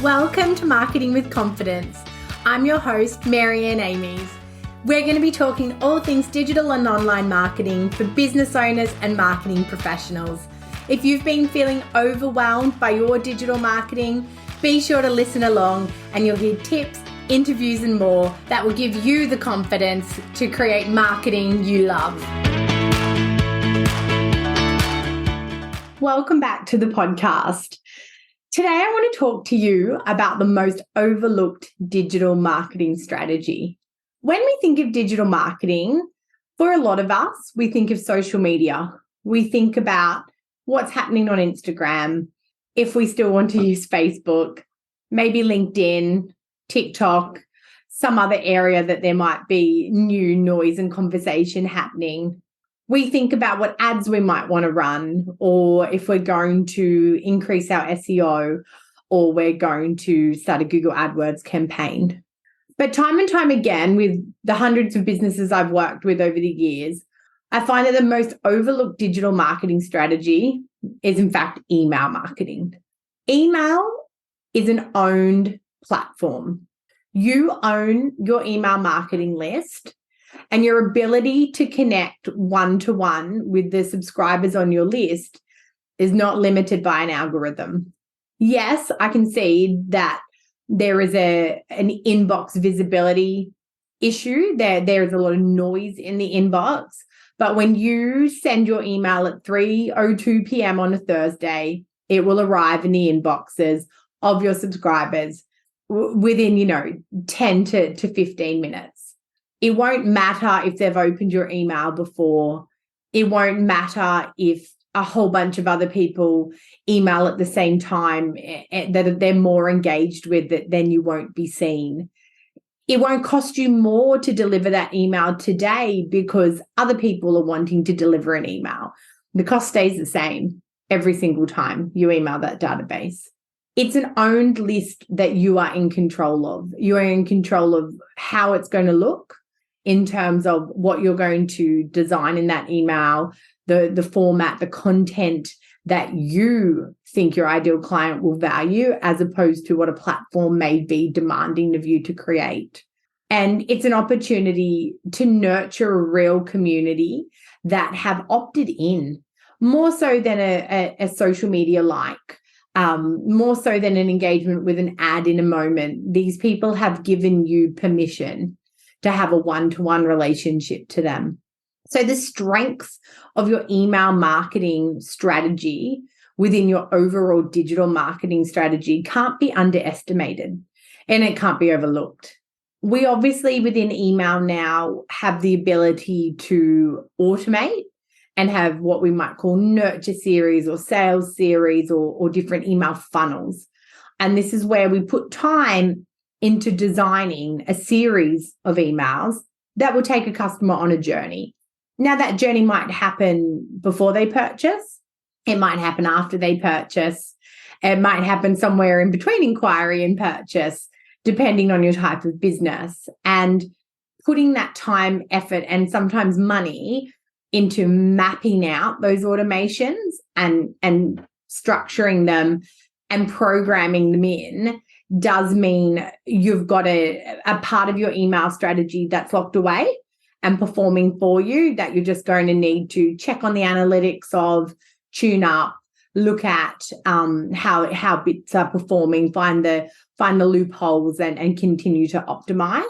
Welcome to Marketing with Confidence. I'm your host, Marianne Amies. We're going to be talking all things digital and online marketing for business owners and marketing professionals. If you've been feeling overwhelmed by your digital marketing, be sure to listen along and you'll hear tips, interviews and more that will give you the confidence to create marketing you love. Welcome back to the podcast. Today, I want to talk to you about the most overlooked digital marketing strategy. When we think of digital marketing, for a lot of us, we think of social media. We think about what's happening on Instagram, if we still want to use Facebook, maybe LinkedIn, TikTok, some other area that there might be new noise and conversation happening. We think about what ads we might want to run, or if we're going to increase our SEO, or we're going to start a Google AdWords campaign. But time and time again, with the hundreds of businesses I've worked with over the years, I find that the most overlooked digital marketing strategy is, in fact, email marketing. Email is an owned platform. You own your email marketing list. And your ability to connect one-to-one with the subscribers on your list is not limited by an algorithm. Yes, I can see that there is an inbox visibility issue. There is a lot of noise in the inbox. But when you send your email at 3:02 p.m. on a Thursday, it will arrive in the inboxes of your subscribers within, 10 to 15 minutes. It won't matter if they've opened your email before. It won't matter if a whole bunch of other people email at the same time that they're more engaged with it, then you won't be seen. It won't cost you more to deliver that email today because other people are wanting to deliver an email. The cost stays the same every single time you email that database. It's an owned list that you are in control of. You are in control of how it's going to look, in terms of what you're going to design in that email, the format, the content that you think your ideal client will value, as opposed to what a platform may be demanding of you to create. And it's an opportunity to nurture a real community that have opted in, more so than a social media like, more so than an engagement with an ad in a moment. These people have given you permission to have a one-to-one relationship to them. So the strengths of your email marketing strategy within your overall digital marketing strategy can't be underestimated, and it can't be overlooked. We obviously within email now have the ability to automate and have what we might call nurture series or sales series or different email funnels. And this is where we put time into designing a series of emails that will take a customer on a journey. Now, that journey might happen before they purchase. It might happen after they purchase. It might happen somewhere in between inquiry and purchase, depending on your type of business. And putting that time, effort, and sometimes money into mapping out those automations and structuring them and programming them in does mean you've got a part of your email strategy that's locked away and performing for you, that you're just going to need to check on the analytics of, tune up, look at how bits are performing, find the loopholes and continue to optimize.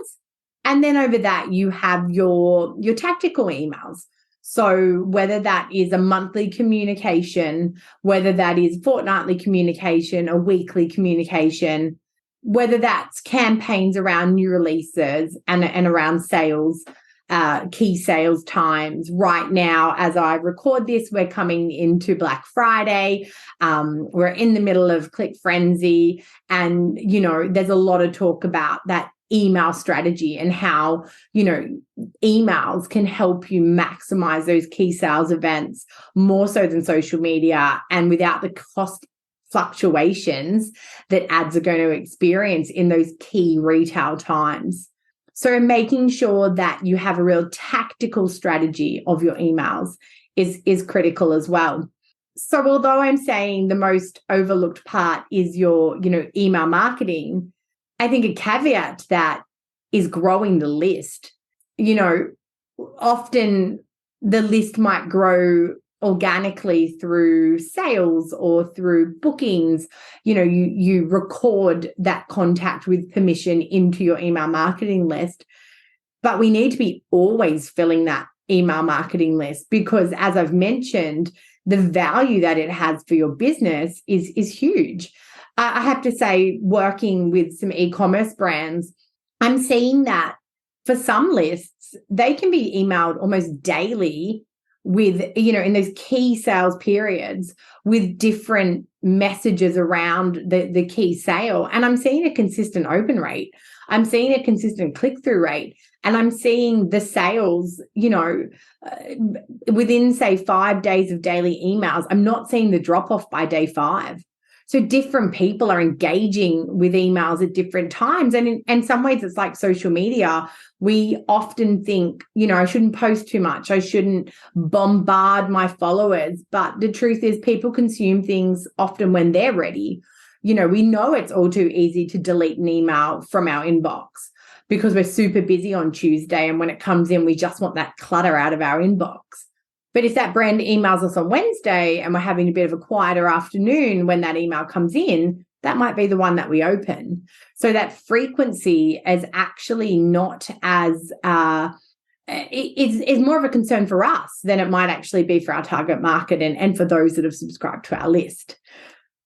And then over that, you have your tactical emails. So whether that is a monthly communication, whether that is fortnightly communication, a weekly communication, whether that's campaigns around new releases and around sales, key sales times. Right now, as I record this, we're coming into Black Friday. We're in the middle of Click Frenzy. And, there's a lot of talk about that email strategy and how, emails can help you maximize those key sales events more so than social media, and without the cost fluctuations that ads are going to experience in those key retail times. So making sure that you have a real tactical strategy of your emails is critical as well. So although I'm saying the most overlooked part is your, email marketing, I think a caveat to that is growing the list. Often the list might grow organically through sales or through bookings. You record that contact with permission into your email marketing list. But we need to be always filling that email marketing list because, as I've mentioned, the value that it has for your business is huge. I have to say, working with some e-commerce brands, I'm seeing that for some lists, they can be emailed almost daily with, in those key sales periods with different messages around the key sale. And I'm seeing a consistent open rate. I'm seeing a consistent click-through rate. And I'm seeing the sales, within, say, 5 days of daily emails. I'm not seeing the drop-off by day 5. So different people are engaging with emails at different times. And in some ways, it's like social media. We often think, I shouldn't post too much. I shouldn't bombard my followers. But the truth is people consume things often when they're ready. We know it's all too easy to delete an email from our inbox because we're super busy on Tuesday. And when it comes in, we just want that clutter out of our inbox. But if that brand emails us on Wednesday and we're having a bit of a quieter afternoon when that email comes in, that might be the one that we open. So that frequency is actually not as, is more of a concern for us than it might actually be for our target market and for those that have subscribed to our list.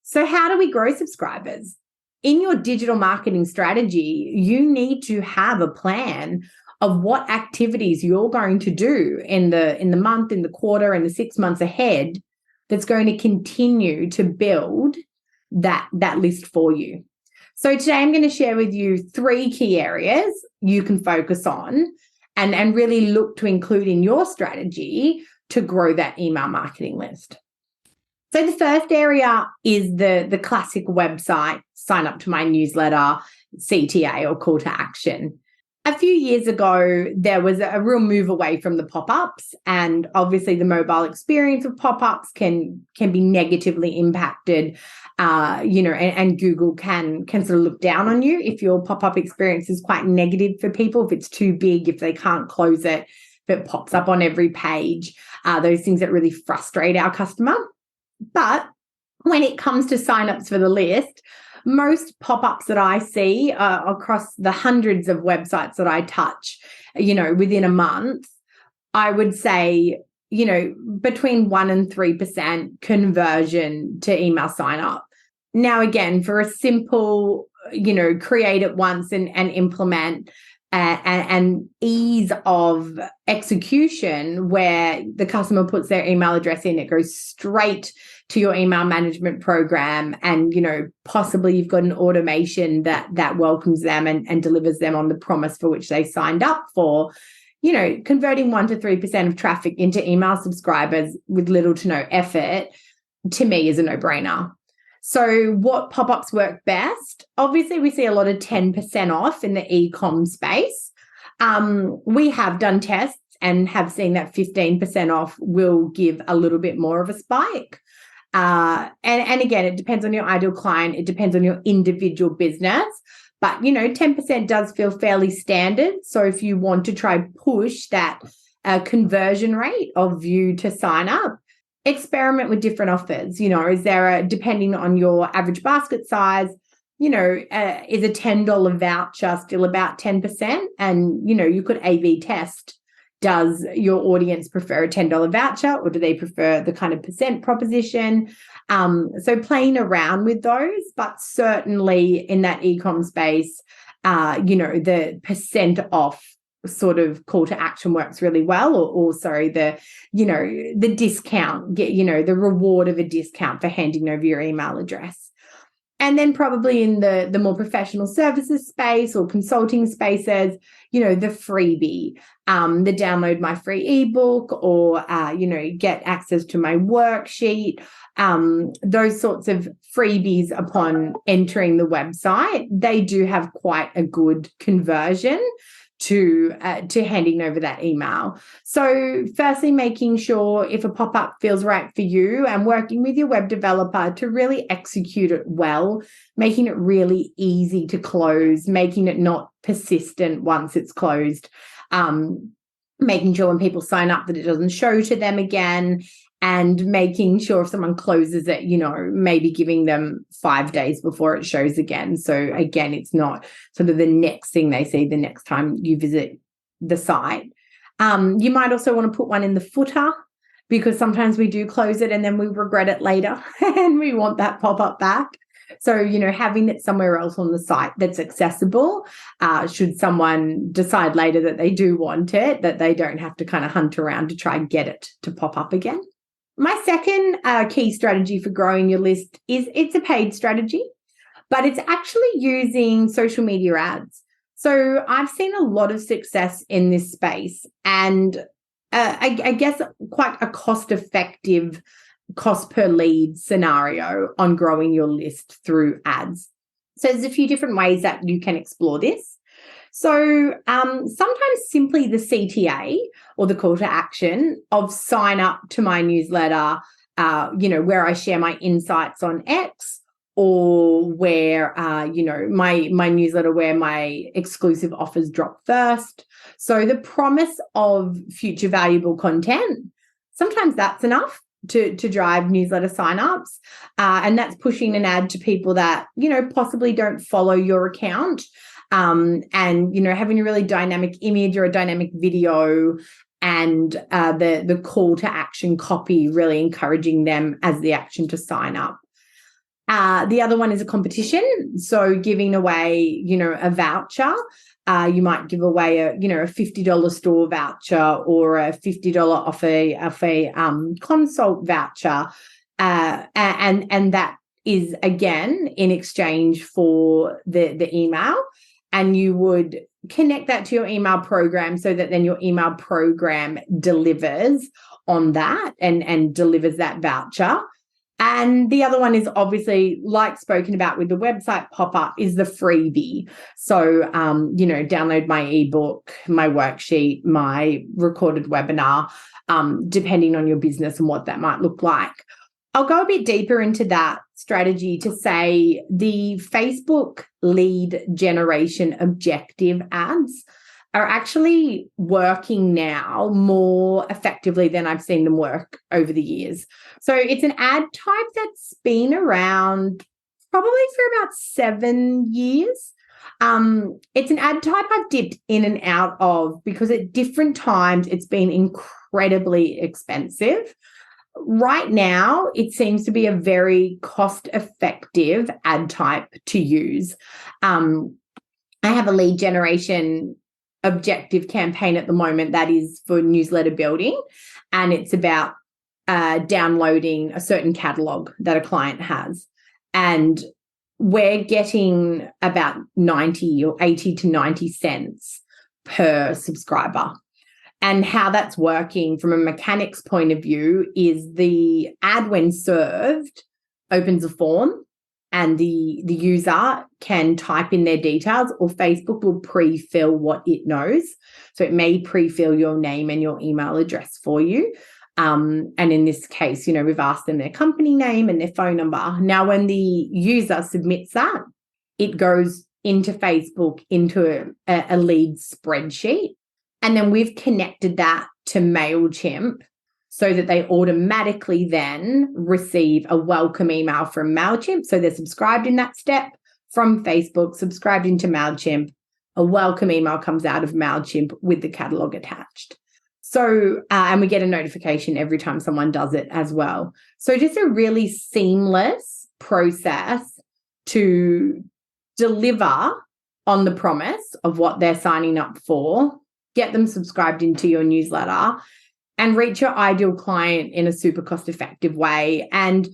So how do we grow subscribers? In your digital marketing strategy, you need to have a plan of what activities you're going to do in the month, in the quarter, in the 6 months ahead that's going to continue to build that list for you. So today I'm going to share with you 3 key areas you can focus on and really look to include in your strategy to grow that email marketing list. So the first area is the classic website, sign up to my newsletter, CTA or call to action. A few years ago, there was a real move away from the pop-ups, and obviously the mobile experience of pop-ups can be negatively impacted, and Google can sort of look down on you if your pop-up experience is quite negative for people, if it's too big, if they can't close it, if it pops up on every page, those things that really frustrate our customer. But when it comes to signups for the list, most pop-ups that I see across the hundreds of websites that I touch, within a month, I would say, between 1% and 3% conversion to email sign up. Now, again, for a simple, create it once and implement and ease of execution where the customer puts their email address in, it goes straight to your email management program. And, possibly you've got an automation that welcomes them and delivers them on the promise for which they signed up for. Converting 1% to 3% of traffic into email subscribers with little to no effort, to me, is a no-brainer. So what pop-ups work best? Obviously, we see a lot of 10% off in the e-com space. We have done tests and have seen that 15% off will give a little bit more of a spike. And again, it depends on your ideal client. It depends on your individual business. But, 10% does feel fairly standard. So if you want to try push that conversion rate of view to sign up, experiment with different offers. Is there depending on your average basket size, is a $10 voucher still about 10%? And, you could A/B test. Does your audience prefer a $10 voucher or do they prefer the kind of percent proposition? So playing around with those, but certainly in that e-com space, the percent off sort of call to action works really well, or also the discount, the reward of a discount for handing over your email address. And then probably in the more professional services space or consulting spaces, the freebie, the download my free ebook or, get access to my worksheet, those sorts of freebies upon entering the website, they do have quite a good conversion to handing over that email. So firstly, making sure if a pop-up feels right for you and working with your web developer to really execute it well, making it really easy to close, making it not persistent once it's closed, making sure when people sign up that it doesn't show to them again, and making sure if someone closes it, maybe giving them 5 days before it shows again. So again, it's not sort of the next thing they see the next time you visit the site. You might also want to put one in the footer, because sometimes we do close it and then we regret it later and we want that pop-up back. So, having it somewhere else on the site that's accessible, should someone decide later that they do want it, that they don't have to kind of hunt around to try and get it to pop up again. My second key strategy for growing your list is it's a paid strategy, but it's actually using social media ads. So I've seen a lot of success in this space, and I guess quite a cost-effective cost per lead scenario on growing your list through ads. So there's a few different ways that you can explore this. So sometimes simply the CTA, or the call to action of sign up to my newsletter, where I share my insights on X, or where, my newsletter where my exclusive offers drop first. So the promise of future valuable content, sometimes that's enough to drive newsletter signups. And that's pushing an ad to people that, possibly don't follow your account. And, having a really dynamic image or a dynamic video, and the call to action copy really encouraging them as the action to sign up. The other one is a competition. So giving away, a voucher. You might give away a $50 store voucher, or a $50 off a consult voucher. And that is, again, in exchange for the email. And you would connect that to your email program, so that then your email program delivers on that and delivers that voucher. And the other one is obviously, like spoken about with the website pop-up, is the freebie. So, download my ebook, my worksheet, my recorded webinar, depending on your business and what that might look like. I'll go a bit deeper into that strategy to say the Facebook lead generation objective ads are actually working now more effectively than I've seen them work over the years. So it's an ad type that's been around probably for about 7 years. It's an ad type I've dipped in and out of, because at different times it's been incredibly expensive. Right now, it seems to be a very cost-effective ad type to use. I have a lead generation objective campaign at the moment that is for newsletter building, and it's about downloading a certain catalog that a client has. And we're getting about 90 or 80 to 90 cents per subscriber. And how that's working from a mechanics point of view is the ad, when served, opens a form, and the user can type in their details, or Facebook will pre-fill what it knows. So it may pre-fill your name and your email address for you. And in this case, we've asked them their company name and their phone number. Now, when the user submits that, it goes into Facebook into a lead spreadsheet. And then we've connected that to MailChimp, so that they automatically then receive a welcome email from MailChimp. So they're subscribed in that step from Facebook, subscribed into MailChimp. A welcome email comes out of MailChimp with the catalog attached. So, and we get a notification every time someone does it as well. So just a really seamless process to deliver on the promise of what they're signing up for, get them subscribed into your newsletter, and reach your ideal client in a super cost-effective way. And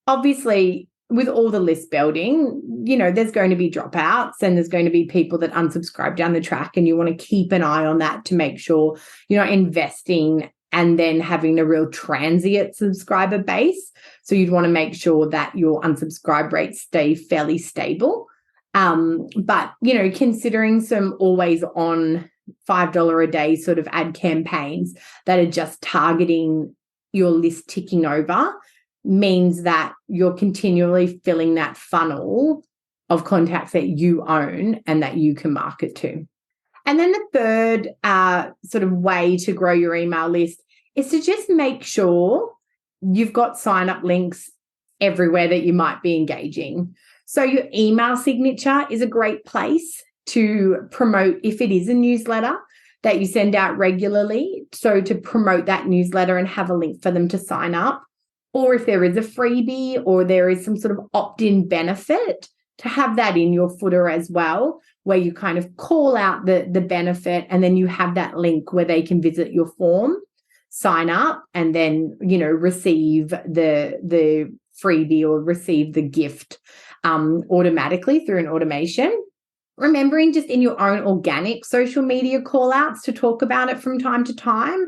obviously, with all the list building, there's going to be dropouts, and there's going to be people that unsubscribe down the track, and you want to keep an eye on that to make sure you're not investing and then having a real transient subscriber base. So you'd want to make sure that your unsubscribe rates stay fairly stable. But, considering some always on $5 a day sort of ad campaigns that are just targeting your list ticking over means that you're continually filling that funnel of contacts that you own and that you can market to. And then the third sort of way to grow your email list is to just make sure you've got sign-up links everywhere that you might be engaging. So your email signature is a great place to promote if it is a newsletter that you send out regularly. So to promote that newsletter and have a link for them to sign up. Or if there is a freebie or there is some sort of opt-in benefit, to have that in your footer as well, where you kind of call out the benefit and then you have that link where they can visit your form, sign up, and then, receive the freebie or receive the gift automatically through an automation. Remembering just in your own organic social media call outs to talk about it from time to time.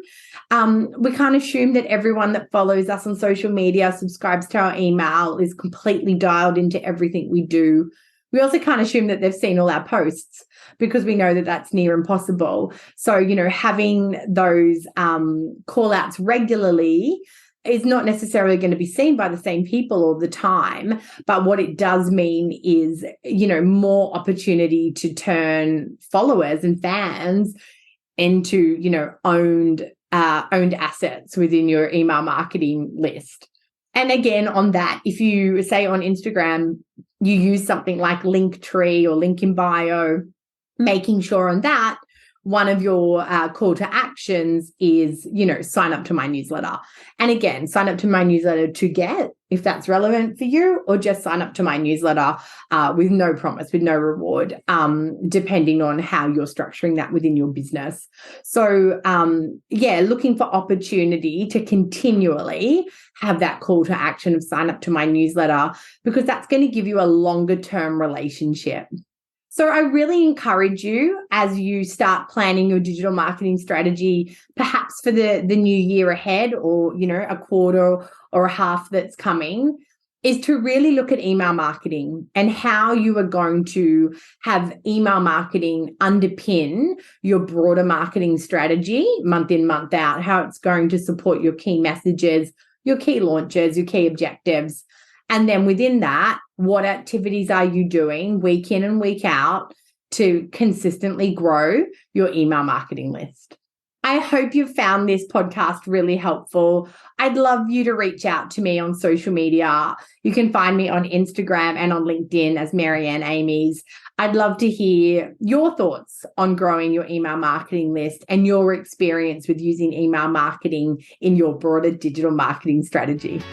We can't assume that everyone that follows us on social media, subscribes to our email, is completely dialed into everything we do. We also can't assume that they've seen all our posts because we know that that's near impossible. So, having those call outs regularly is not necessarily going to be seen by the same people all the time. But what it does mean is, more opportunity to turn followers and fans into, owned assets within your email marketing list. And again, on that, if you say on Instagram, you use something like Linktree or link in bio, making sure on that, one of your call to actions is, sign up to my newsletter. And again, sign up to my newsletter to get, if that's relevant for you, or just sign up to my newsletter with no promise, with no reward, depending on how you're structuring that within your business. So, looking for opportunity to continually have that call to action of sign up to my newsletter, because that's going to give you a longer term relationship. So I really encourage you, as you start planning your digital marketing strategy, perhaps for the new year ahead, or, a quarter or a half that's coming, is to really look at email marketing and how you are going to have email marketing underpin your broader marketing strategy month in, month out, how it's going to support your key messages, your key launches, your key objectives. And then within that, what activities are you doing week in and week out to consistently grow your email marketing list? I hope you've found this podcast really helpful. I'd love you to reach out to me on social media. You can find me on Instagram and on LinkedIn as Marianne Amies. I'd love to hear your thoughts on growing your email marketing list and your experience with using email marketing in your broader digital marketing strategy.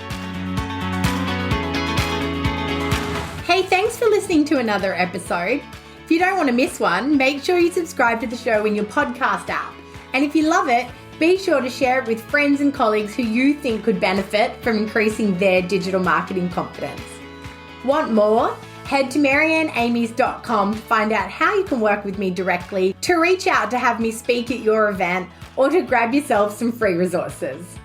Hey, thanks for listening to another episode. If you don't want to miss one, make sure you subscribe to the show in your podcast app. And if you love it, be sure to share it with friends and colleagues who you think could benefit from increasing their digital marketing confidence. Want more? Head to marianneamies.com to find out how you can work with me directly, to reach out to have me speak at your event, or to grab yourself some free resources.